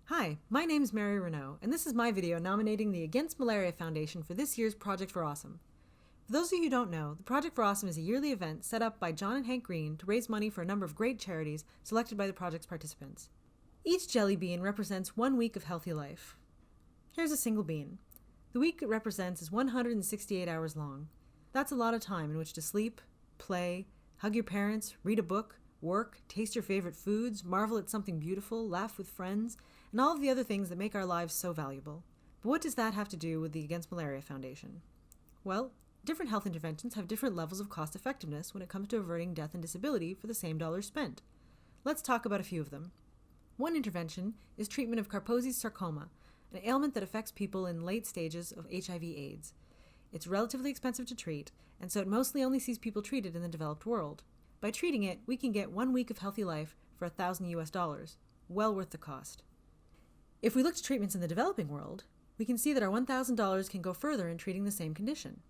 Hi, my name is Mary Renaud, and this is my video nominating the Against Malaria Foundation for this year's Project for Awesome. For those of you who don't know, the Project for Awesome is a yearly event set up by John and Hank Green to raise money for a number of great charities selected by the project's participants. Each jelly bean represents 1 week of healthy life. Here's a single bean. The week it represents is 168 hours long. That's a lot of time in which to sleep, play, hug your parents, read a book, work, taste your favorite foods, marvel at something beautiful, laugh with friends, and all of the other things that make our lives so valuable. But what does that have to do with the Against Malaria Foundation? Well, different health interventions have different levels of cost effectiveness when it comes to averting death and disability for the same dollars spent. Let's talk about a few of them. One intervention is treatment of Kaposi's sarcoma, an ailment that affects people in late stages of HIV/AIDS. It's relatively expensive to treat, and so it mostly only sees people treated in the developed world. By treating it, we can get 1 week of healthy life for $1,000 US, well worth the cost. If we look to treatments in the developing world, we can see that our $1,000 can go further in treating the same condition.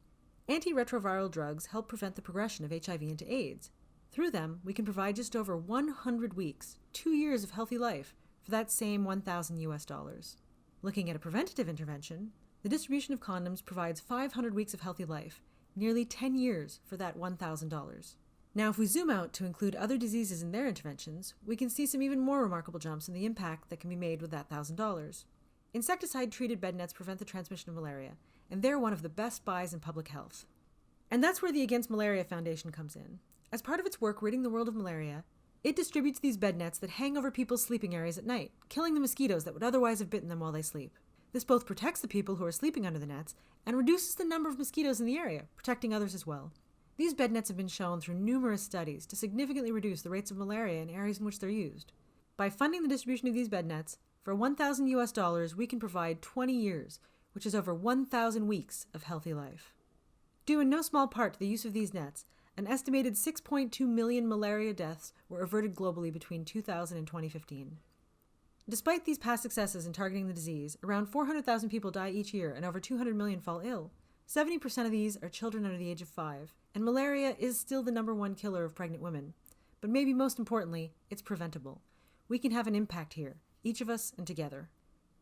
Antiretroviral drugs help prevent the progression of HIV into AIDS. Through them, we can provide just over 100 weeks, 2 years of healthy life for that same $1,000 US. Looking at a preventative intervention, the distribution of condoms provides 500 weeks of healthy life, nearly 10 years for that $1,000. Now, if we zoom out to include other diseases in their interventions, we can see some even more remarkable jumps in the impact that can be made with that $1,000. Insecticide-treated bed nets prevent the transmission of malaria, and they're one of the best buys in public health. And that's where the Against Malaria Foundation comes in. As part of its work ridding the world of malaria, it distributes these bed nets that hang over people's sleeping areas at night, killing the mosquitoes that would otherwise have bitten them while they sleep. This both protects the people who are sleeping under the nets and reduces the number of mosquitoes in the area, protecting others as well. These bed nets have been shown through numerous studies to significantly reduce the rates of malaria in areas in which they're used. By funding the distribution of these bed nets, for $1,000 US, we can provide 20 years, which is over 1,000 weeks of healthy life. Due in no small part to the use of these nets, an estimated 6.2 million malaria deaths were averted globally between 2000 and 2015. Despite these past successes in targeting the disease, around 400,000 people die each year and over 200 million fall ill. 70% of these are children under the age of 5, and malaria is still the #1 killer of pregnant women. But maybe most importantly, it's preventable. We can have an impact here, each of us and together.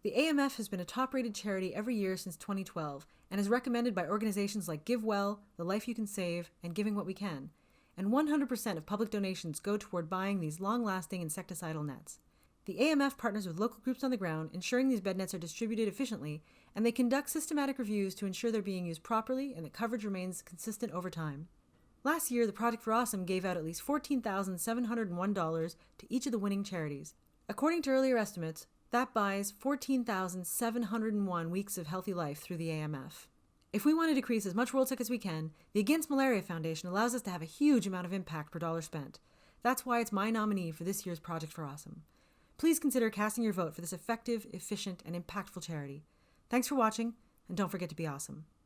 The AMF has been a top-rated charity every year since 2012 and is recommended by organizations like GiveWell, The Life You Can Save, and Giving What We Can. And 100% of public donations go toward buying these long-lasting insecticidal nets. The AMF partners with local groups on the ground, ensuring these bed nets are distributed efficiently, and they conduct systematic reviews to ensure they're being used properly and that coverage remains consistent over time. Last year, the Project for Awesome gave out at least $14,701 to each of the winning charities. According to earlier estimates, that buys 14,701 weeks of healthy life through the AMF. If we want to decrease as much world sick as we can, the Against Malaria Foundation allows us to have a huge amount of impact per dollar spent. That's why it's my nominee for this year's Project for Awesome. Please consider casting your vote for this effective, efficient, and impactful charity. Thanks for watching, and don't forget to be awesome.